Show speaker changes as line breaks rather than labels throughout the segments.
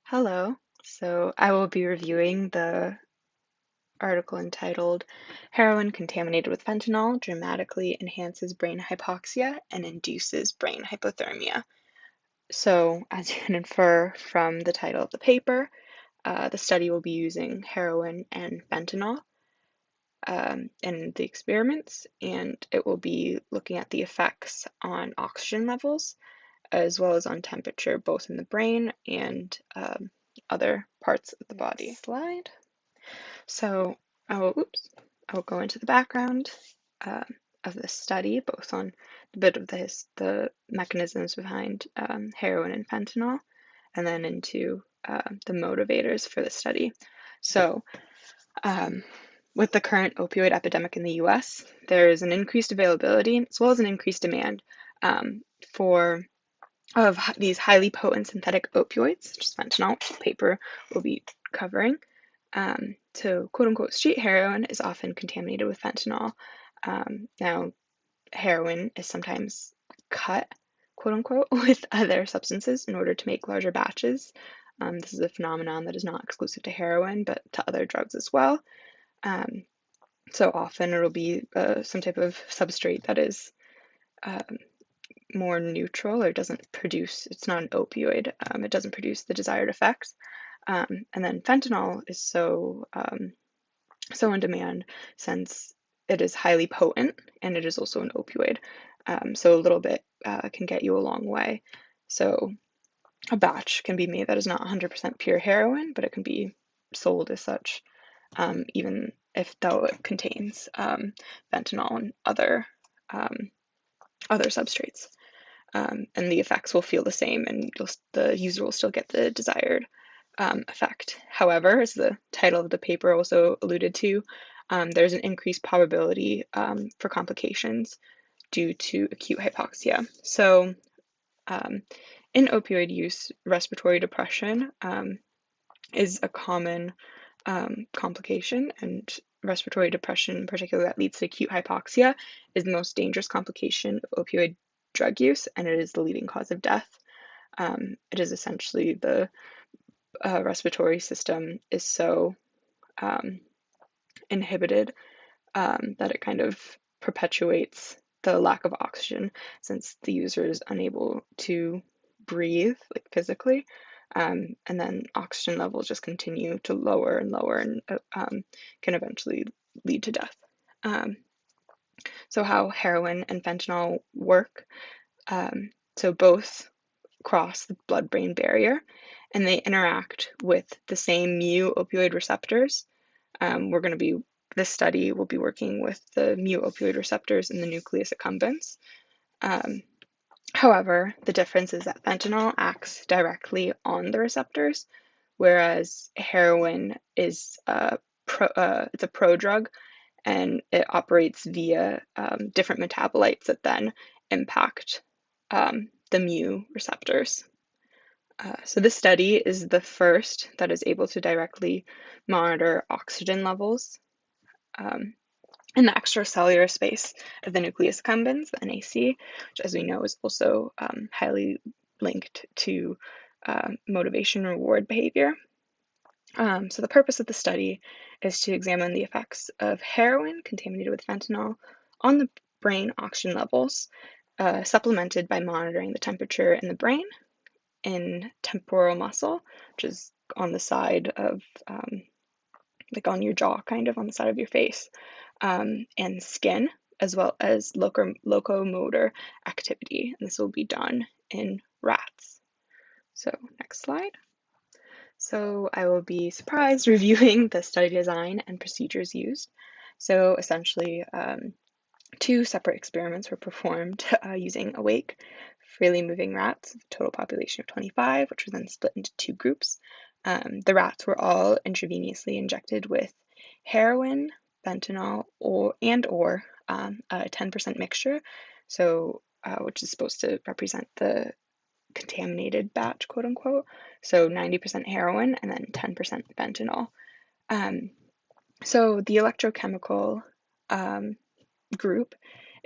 Hello. So I will be reviewing the article entitled Heroin Contaminated with Fentanyl Dramatically Enhances Brain Hypoxia and Induces Brain Hypothermia. So, as you can infer from the title of the paper, the study will be using heroin and fentanyl in the experiments, and it will be looking at the effects on oxygen levels as well as on temperature, both in the brain and other parts of the body. Slide. So I will go into the background uh, of this study, both on a bit of the mechanisms behind heroin and fentanyl, and then into the motivators for the study. So, um, with the current opioid epidemic in the US, there is an increased availability as well as an increased demand for these highly potent synthetic opioids, such as fentanyl, which the paper will be covering. So, quote unquote, street heroin is often contaminated with fentanyl. Now, heroin is sometimes cut, quote unquote, with other substances in order to make larger batches. This is a phenomenon that is not exclusive to heroin, but to other drugs as well. Um, so often it'll be some type of substrate that is um, more neutral or doesn't produce, it's not an opioid, it doesn't produce the desired effects. And then fentanyl is so in demand since it is highly potent and it is also an opioid. So a little bit can get you a long way. So a batch can be made that is not 100% pure heroin, but it can be sold as such, even if though it contains fentanyl and other substrates. And the effects will feel the same, and the user will still get the desired effect. However, as the title of the paper also alluded to, there's an increased probability for complications due to acute hypoxia. So, in opioid use, respiratory depression is a common complication, and respiratory depression, in particular, that leads to acute hypoxia, is the most dangerous complication of opioid drug use, and it is the leading cause of death. It is essentially the respiratory system is so inhibited that it kind of perpetuates the lack of oxygen since the user is unable to breathe, like physically. And then oxygen levels just continue to lower and lower and can eventually lead to death. So, how heroin and fentanyl work. So, both cross the blood-brain barrier and they interact with the same mu opioid receptors. This study will be working with the mu opioid receptors in the nucleus accumbens. However, the difference is that fentanyl acts directly on the receptors, whereas heroin is it's a prodrug and it operates via different metabolites that then impact the mu receptors. So this study is the first that is able to directly monitor oxygen levels in the extracellular space of the nucleus accumbens, the NAC, which, as we know, is also highly linked to motivation reward behavior. So the purpose of the study is to examine the effects of heroin contaminated with fentanyl on the brain oxygen levels, supplemented by monitoring the temperature in the brain, in temporal muscle, which is on the side of, like on your jaw, kind of on the side of your face, and skin, as well as locomotor activity. And this will be done in rats. So, next slide. So, I will be surprised reviewing the study design and procedures used. So, essentially, two separate experiments were performed using awake, freely moving rats, a total population of 25, which were then split into two groups. The rats were all intravenously injected with heroin, fentanyl, or a 10% mixture, so which is supposed to represent the contaminated batch, quote unquote. So 90% heroin and then 10% fentanyl. So the electrochemical group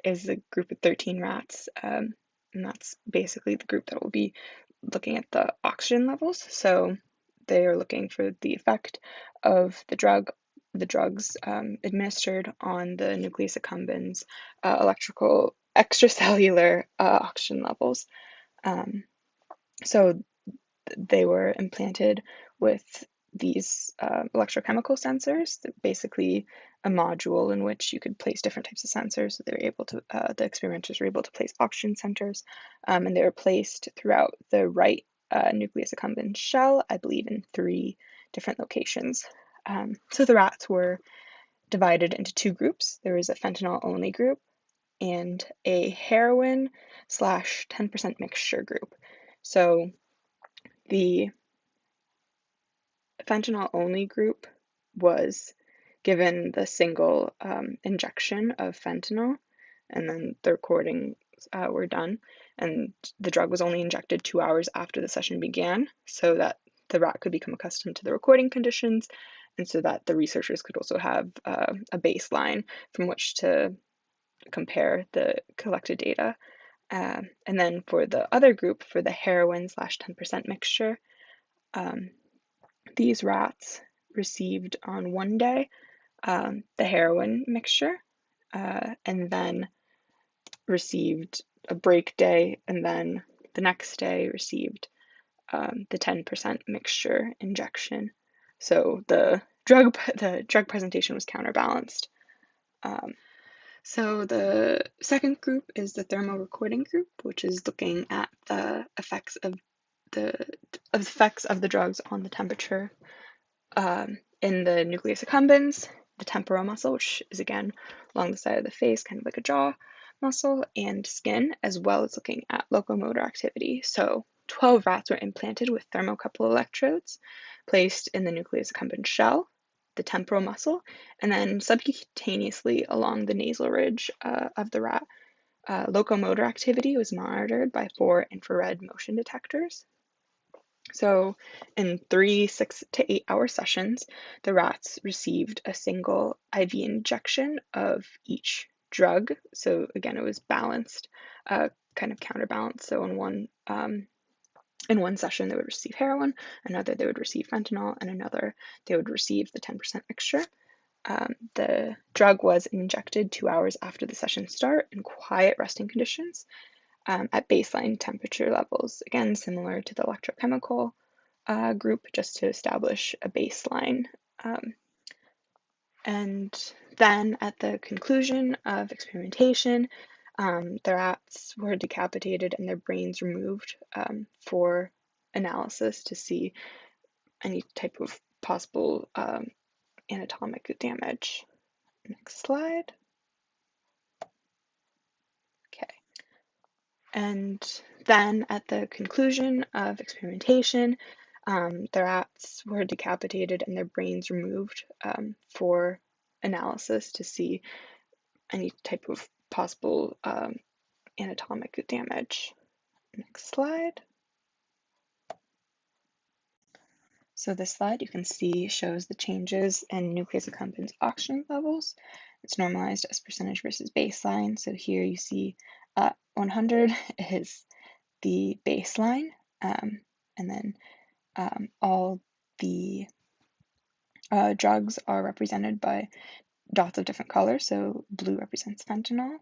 is a group of 13 rats, and that's basically the group that will be looking at the oxygen levels. So they are looking for the effect of the drugs administered on the nucleus accumbens electrical extracellular oxygen levels. So they were implanted with these electrochemical sensors, basically a module in which you could place different types of sensors. So they were able to, the experimenters were able to place oxygen sensors, and they were placed throughout the right nucleus accumbens shell, I believe in 3 different locations. So the rats were divided into 2 groups. There was a fentanyl only group and a heroin slash 10% mixture group. So the fentanyl only group was given the single injection of fentanyl, and then the recordings were done. And the drug was only injected 2 hours after the session began, so that the rat could become accustomed to the recording conditions, and so that the researchers could also have a baseline from which to compare the collected data. And then for the other group, for the heroin slash 10% mixture, these rats received on one day the heroin mixture, and then received a break day, and then the next day received the 10% mixture injection. So the drug presentation was counterbalanced. So the second group is the thermal recording group, which is looking at the effects of the drugs on the temperature in the nucleus accumbens, the temporal muscle, which is again along the side of the face, kind of like a jaw muscle, and skin, as well as looking at locomotor activity. So 12 rats were implanted with thermocouple electrodes placed in the nucleus accumbens shell, the temporal muscle, and then subcutaneously along the nasal ridge of the rat. Locomotor activity was monitored by 4 infrared motion detectors. So in 3 6 to 8 hour sessions, the rats received a single IV injection of each drug. So again, it was balanced, kind of counterbalanced. So in one session, they would receive heroin, another they would receive fentanyl, and another they would receive the 10% mixture. The drug was injected 2 hours after the session start in quiet resting conditions at baseline temperature levels, again similar to the electrochemical group, just to establish a baseline. And then at the conclusion of experimentation, the rats were decapitated and their brains removed for analysis to see any type of possible anatomic damage. Next slide. Okay. And then at the conclusion of experimentation, the rats were decapitated and their brains removed for analysis to see any type of possible anatomic damage. Next slide. So this slide you can see shows the changes in nucleus accumbens oxygen levels. It's normalized as percentage versus baseline. So here you see 100 is the baseline, and then all the drugs are represented by dots of different colors. So blue represents fentanyl,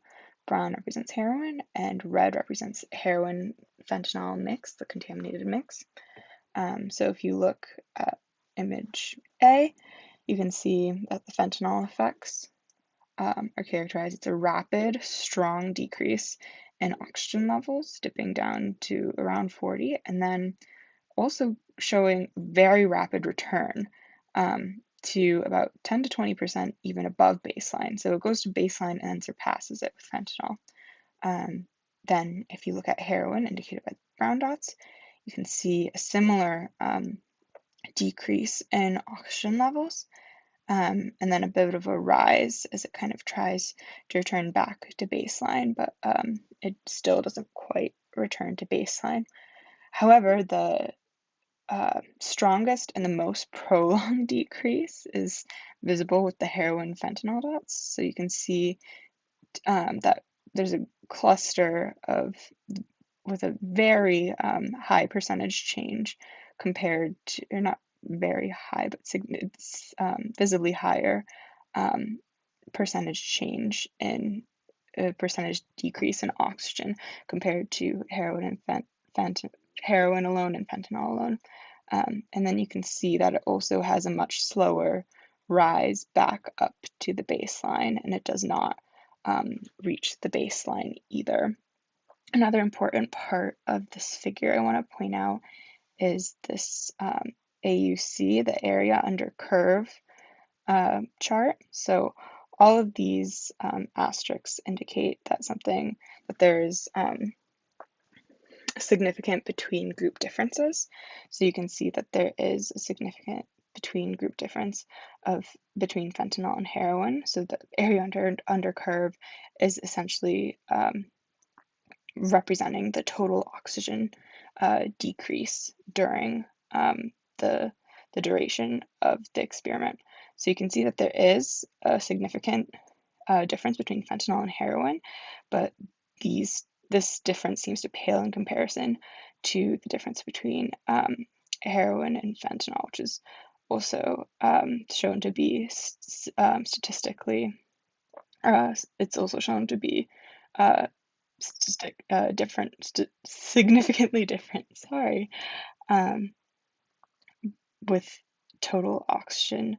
brown represents heroin, and red represents heroin fentanyl mix, the contaminated mix. So if you look at image A, you can see that the fentanyl effects are characterized. It's a rapid, strong decrease in oxygen levels, dipping down to around 40, and then also showing very rapid return to about 10 to 20% even above baseline. So it goes to baseline and then surpasses it with fentanyl. Then if you look at heroin, indicated by brown dots, you can see a similar decrease in oxygen levels, and then a bit of a rise as it kind of tries to return back to baseline, but it still doesn't quite return to baseline. However, the strongest and the most prolonged decrease is visible with the heroin fentanyl dots. So you can see that there's a cluster with a very high percentage change compared to, or not very high, but it's visibly higher percentage change in percentage decrease in oxygen compared to heroin alone and fentanyl alone. And then you can see that it also has a much slower rise back up to the baseline, and it does not reach the baseline either. Another important part of this figure I want to point out is this AUC, the area under curve chart. So all of these asterisks indicate that there is significant between group differences. So you can see that there is a significant between group difference between fentanyl and heroin. So the area under curve is essentially representing the total oxygen decrease during the duration of the experiment. So you can see that there is a significant difference between fentanyl and heroin, but this difference seems to pale in comparison to the difference between heroin and fentanyl, which is also shown to be statistically, it's also shown to be significantly different, sorry, with total oxygen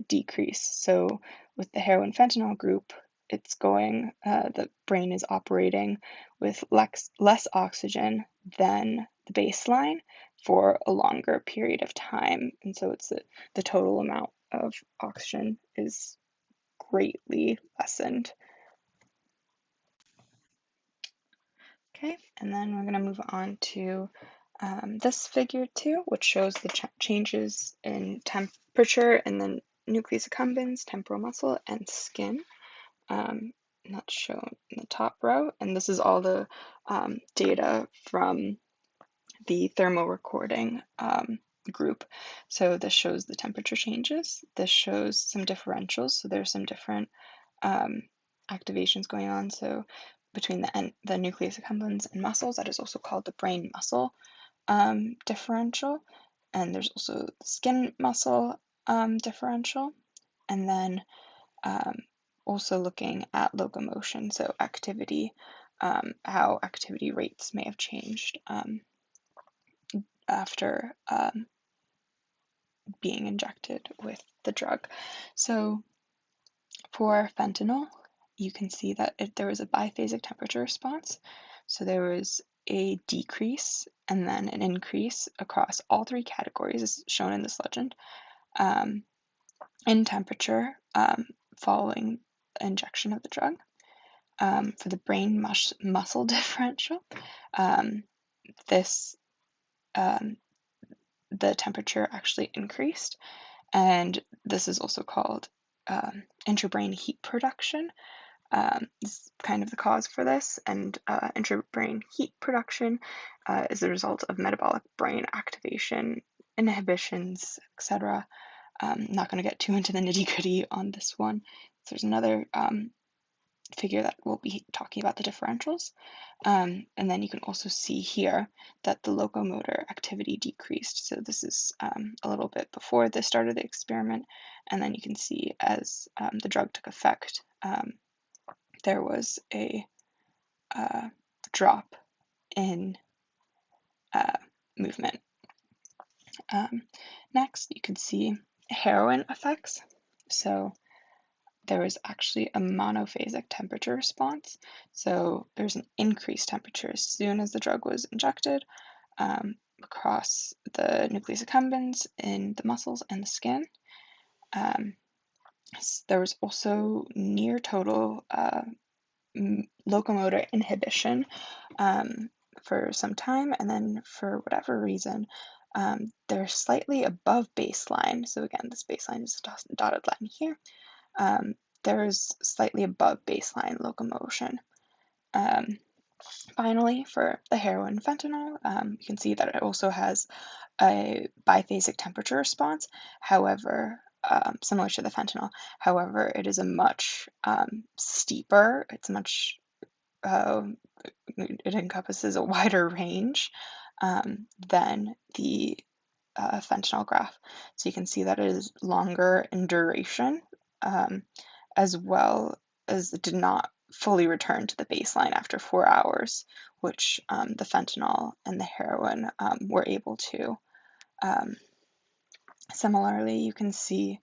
decrease. So with the heroin fentanyl group, the brain is operating with less oxygen than the baseline for a longer period of time. And so the total amount of oxygen is greatly lessened. Okay, and then we're going to move on to this figure 2, which shows the changes in temperature in the nucleus accumbens, temporal muscle, and skin. That's shown in the top row, and this is all the data from the thermal recording group. So this shows the temperature changes. This shows some differentials, so there's some different activations going on. So between the nucleus accumbens and muscles, that is also called the brain muscle differential. And there's also the skin muscle differential. And then also looking at locomotion, so activity, how activity rates may have changed after being injected with the drug. So for fentanyl, you can see that there was a biphasic temperature response. So there was a decrease and then an increase across all 3 categories, as shown in this legend, in temperature following injection of the drug. For the brain muscle differential, the temperature actually increased, and this is also called intrabrain heat production. Is kind of the cause for this, and intrabrain heat production is the result of metabolic brain activation, inhibitions, etc. I'm not going to get too into the nitty-gritty on this one. So there's another figure that will be talking about the differentials. And then you can also see here that the locomotor activity decreased. So this is a little bit before the start of the experiment. And then you can see as the drug took effect, there was a drop in movement. Next, you can see heroin effects. So there was actually a monophasic temperature response. So there's an increased temperature as soon as the drug was injected across the nucleus accumbens in the muscles and the skin. There was also near total locomotor inhibition for some time, and then for whatever reason, they're slightly above baseline. So again, this baseline is a dotted line here. There's slightly above baseline locomotion. Finally, for the heroin fentanyl, you can see that it also has a biphasic temperature response. However, similar to the fentanyl, however, it is a much steeper, it encompasses a wider range than the fentanyl graph. So you can see that it is longer in duration, as well as it did not fully return to the baseline after 4 hours, which the fentanyl and the heroin were able to. Similarly, you can see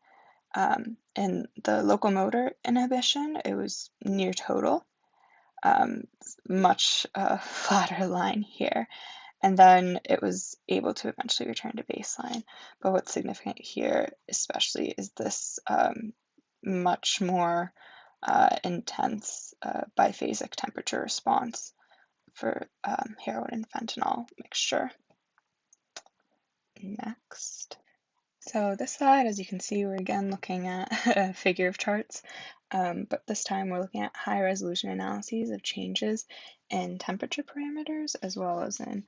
in the locomotor inhibition, it was near total, much flatter line here. And then it was able to eventually return to baseline. But what's significant here, especially, is this much more intense biphasic temperature response for heroin and fentanyl mixture. Next. So this slide, as you can see, we're again looking at a figure of charts, but this time we're looking at high resolution analyses of changes in temperature parameters as well as in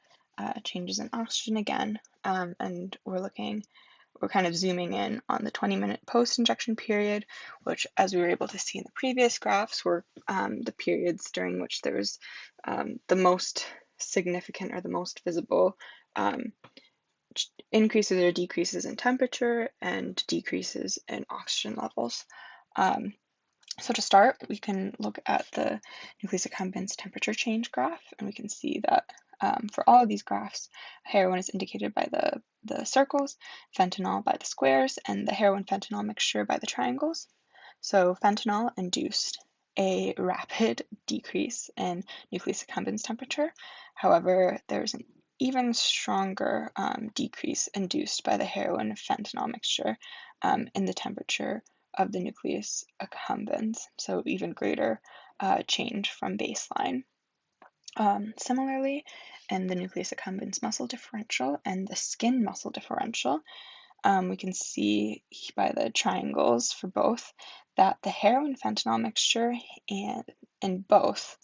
changes in oxygen again, and we're kind of zooming in on the 20-minute post-injection period, which, as we were able to see in the previous graphs, were the periods during which there was the most significant or the most visible increases or decreases in temperature and decreases in oxygen levels. So to start, we can look at the nucleus accumbens temperature change graph, and we can see that for all of these graphs, heroin is indicated by the circles, fentanyl by the squares, and the heroin-fentanyl mixture by the triangles. So fentanyl induced a rapid decrease in nucleus accumbens temperature. However, there's an even stronger decrease induced by the heroin-fentanyl mixture in the temperature of the nucleus accumbens, so even greater change from baseline. Similarly, in the nucleus accumbens muscle differential and the skin muscle differential, we can see by the triangles for both that the heroin-fentanyl mixture in both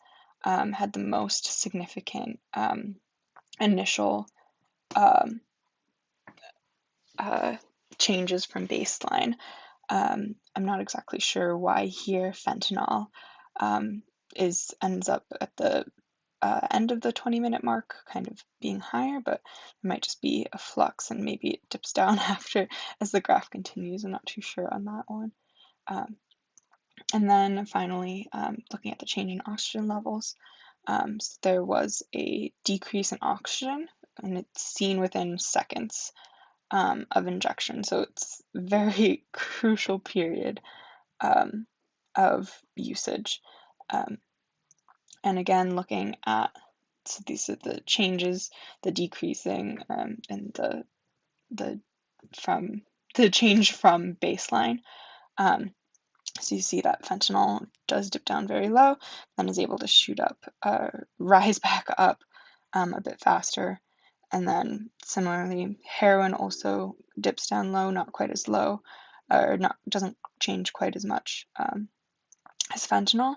had the most significant initial changes from baseline. I'm not exactly sure why here fentanyl ends up at the end of the 20-minute mark kind of being higher, but it might just be a flux and maybe it dips down after as the graph continues. I'm not too sure on that one. And then finally, looking at the change in oxygen levels, so there was a decrease in oxygen, and it's seen within seconds of injection. So it's a very crucial period of usage. And again, looking at, so these are the changes, the decreasing and the change from baseline. So you see that fentanyl does dip down very low, then is able to shoot up, rise back up a bit faster. And then similarly, heroin also dips down low, not quite as low, or doesn't change quite as much as fentanyl.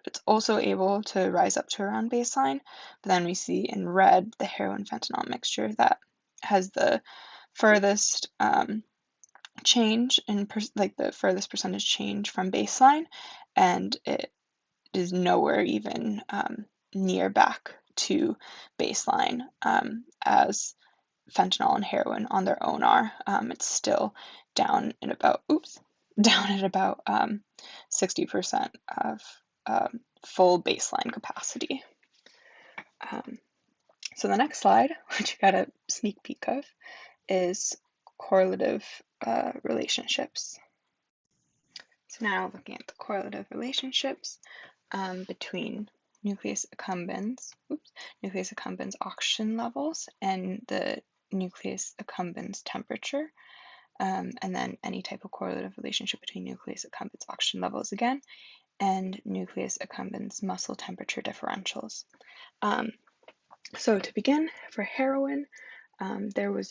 It's also able to rise up to around baseline, but then we see in red the heroin-fentanyl mixture that has the furthest change in the furthest percentage change from baseline, and it is nowhere even near back to baseline as fentanyl and heroin on their own are. It's still down at about 60% of full baseline capacity. So the next slide, which you got a sneak peek of, is correlative relationships. So now looking at the correlative relationships between nucleus accumbens oxygen levels and the nucleus accumbens temperature, and then any type of correlative relationship between nucleus accumbens oxygen levels again and nucleus accumbens muscle temperature differentials. So to begin, for heroin, there were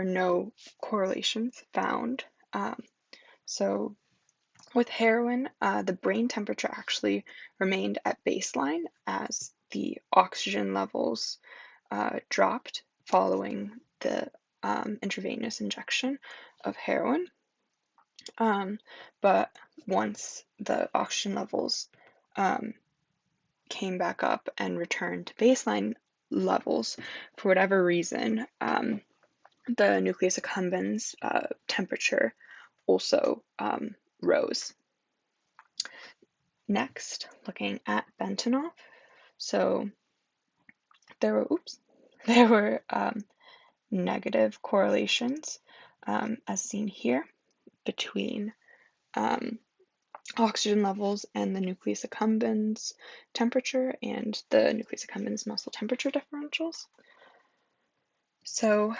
no correlations found. So with heroin, the brain temperature actually remained at baseline as the oxygen levels dropped following the intravenous injection of heroin. But once the oxygen levels came back up and returned to baseline, levels, for whatever reason, the nucleus accumbens temperature also rose. Next, looking at fentanyl. So there were negative correlations, as seen here, between oxygen levels and the nucleus accumbens temperature and the nucleus accumbens muscle temperature differentials. So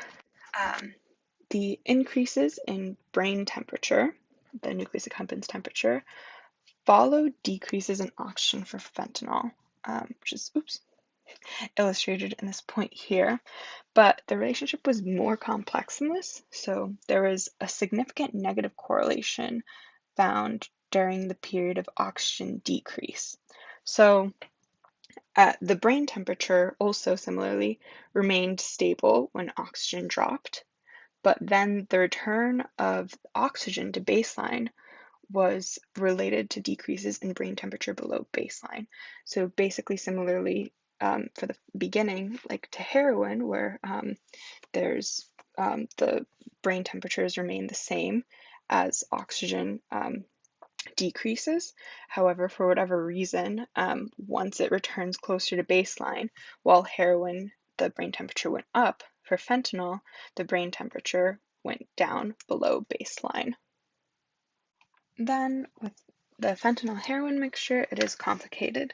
the increases in brain temperature, the nucleus accumbens temperature, followed decreases in oxygen for fentanyl, which is illustrated in this point here. But the relationship was more complex than this, so there was a significant negative correlation found during the period of oxygen decrease. So the brain temperature also similarly remained stable when oxygen dropped, but then the return of oxygen to baseline was related to decreases in brain temperature below baseline. So basically, similarly, for the beginning, like to heroin, where there's the brain temperatures remain the same as oxygen decreases. However, for whatever reason, once it returns closer to baseline, while heroin, the brain temperature went up, for fentanyl, the brain temperature went down below baseline. Then with the fentanyl heroin mixture, it is complicated.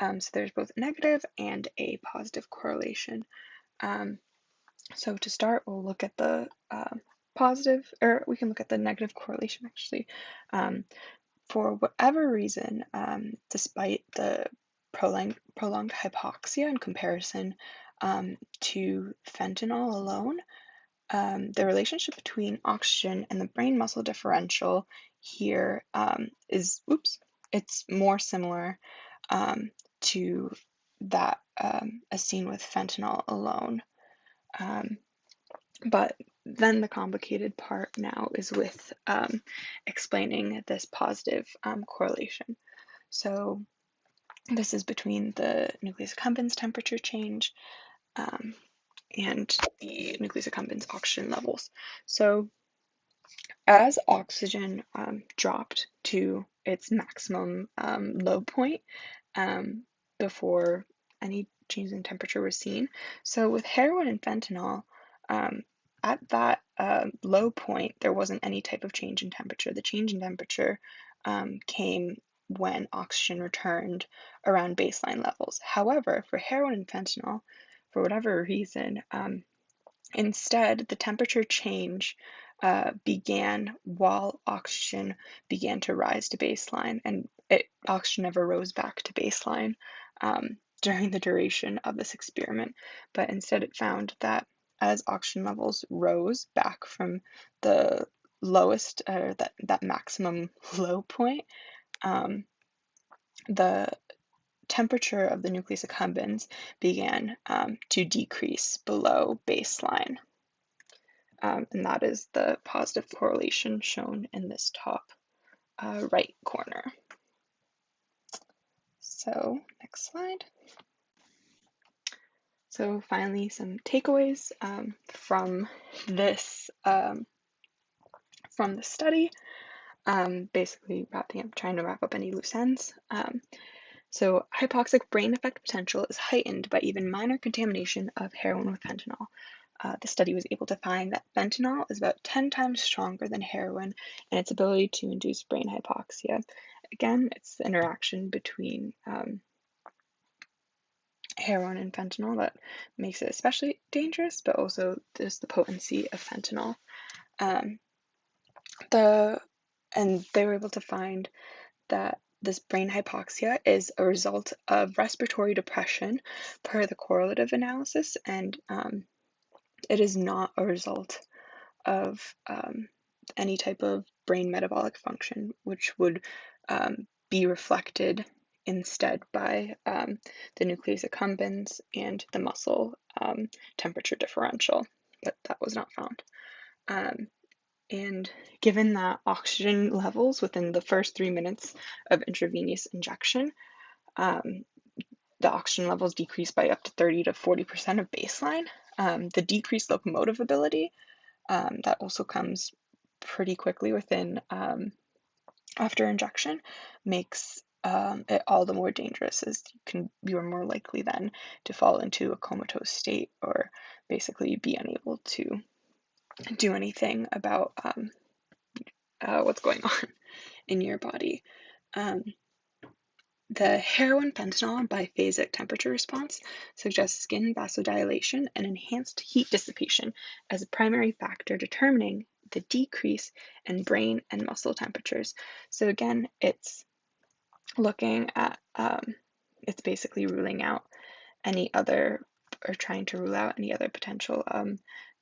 So there's both negative and a positive correlation. So to start, we'll look at the positive, or we can look at the negative correlation actually. For whatever reason, despite the prolonged hypoxia in comparison to fentanyl alone, the relationship between oxygen and the brain muscle differential here is, it's more similar to that as seen with fentanyl alone. But then the complicated part now is with explaining this positive correlation. So this is between the nucleus accumbens temperature change and the nucleus accumbens oxygen levels. So as oxygen dropped to its maximum low point before any change in temperature was seen. So with heroin and fentanyl, at that low point, there wasn't any type of change in temperature. The change in temperature came when oxygen returned around baseline levels. However, for heroin and fentanyl, for whatever reason, instead, the temperature change began while oxygen began to rise to baseline, and oxygen never rose back to baseline during the duration of this experiment, but instead it found that as oxygen levels rose back from the lowest, or that maximum low point, the temperature of the nucleus accumbens began to decrease below baseline. And that is the positive correlation shown in this top right corner. So next slide. So finally, some takeaways from this from the study. Basically trying to wrap up any loose ends. So hypoxic brain effect potential is heightened by even minor contamination of heroin with fentanyl. The study was able to find that fentanyl is about 10 times stronger than heroin in its ability to induce brain hypoxia. Again, it's the interaction between heroin and fentanyl that makes it especially dangerous, but also just the potency of fentanyl. And they were able to find that this brain hypoxia is a result of respiratory depression per the correlative analysis, and it is not a result of any type of brain metabolic function, which would be reflected instead by the nucleus accumbens and the muscle temperature differential, but that was not found. And given that oxygen levels within the first 3 minutes of intravenous injection the oxygen levels decrease by up to 30 to 40% of baseline. The decreased locomotive ability, that also comes pretty quickly within after injection, makes it all the more dangerous, as you are more likely then to fall into a comatose state or basically be unable to do anything about what's going on in your body. The heroin fentanyl biphasic temperature response suggests skin vasodilation and enhanced heat dissipation as a primary factor determining the decrease in brain and muscle temperatures. So again, it's looking at, it's basically ruling out any other, or trying to rule out any other potential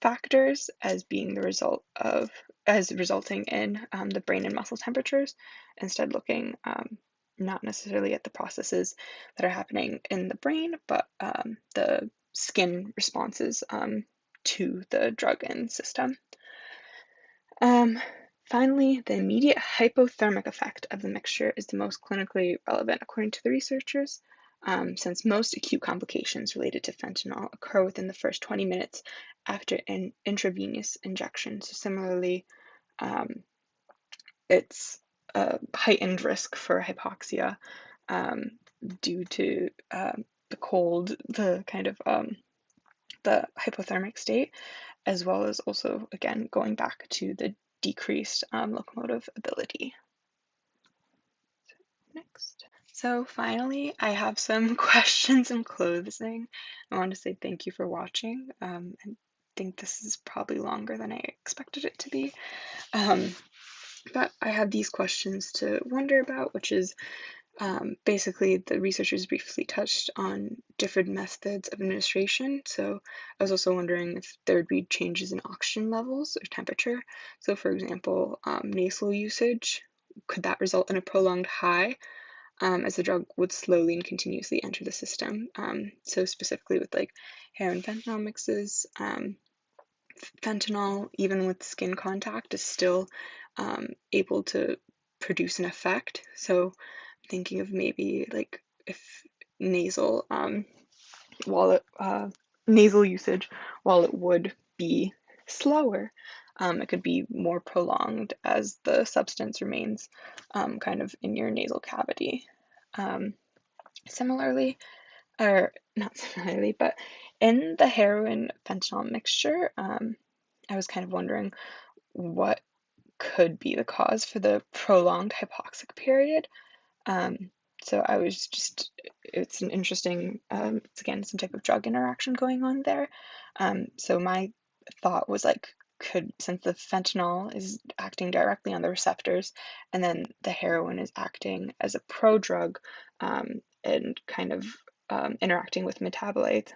factors as being the result of, as resulting in the brain and muscle temperatures, instead looking not necessarily at the processes that are happening in the brain, but the skin responses to the drug in the system. Finally, the immediate hypothermic effect of the mixture is the most clinically relevant, according to the researchers, since most acute complications related to fentanyl occur within the first 20 minutes after an intravenous injection. So similarly, it's a heightened risk for hypoxia due to the cold, the kind of the hypothermic state, as well as also, again, going back to the decreased locomotive ability. Next. So finally, I have some questions in closing. I want to say thank you for watching. I think this is probably longer than I expected it to be. But I have these questions to wonder about, which is basically the researchers briefly touched on different methods of administration. So I was also wondering if there would be changes in oxygen levels or temperature. So for example, nasal usage, could that result in a prolonged high as the drug would slowly and continuously enter the system? So specifically with like heroin fentanyl mixes, fentanyl, even with skin contact, is still able to produce an effect. So thinking of maybe like if nasal nasal usage, while it would be slower, it could be more prolonged as the substance remains kind of in your nasal cavity. Similarly, or not similarly, but in the heroin fentanyl mixture, I was kind of wondering what could be the cause for the prolonged hypoxic period. So I was just, it's an interesting, it's again some type of drug interaction going on there. So my thought was like, since the fentanyl is acting directly on the receptors, and then the heroin is acting as a prodrug, and kind of interacting with metabolites,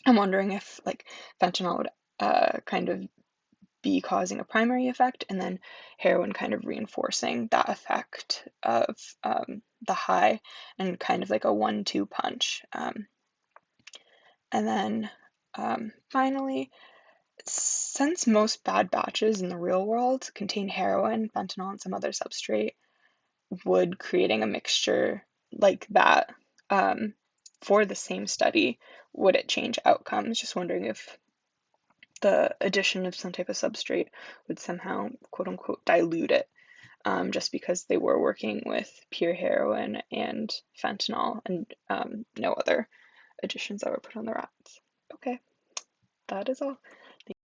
I'm wondering if like fentanyl would kind of be causing a primary effect, and then heroin kind of reinforcing that effect of the high, and kind of like a 1-2 punch. And then finally, since most bad batches in the real world contain heroin, fentanyl, and some other substrate, would creating a mixture like that for the same study, would it change outcomes? Just wondering if the addition of some type of substrate would somehow, quote unquote, dilute it, just because they were working with pure heroin and fentanyl and no other additions that were put on the rats. Okay, that is all.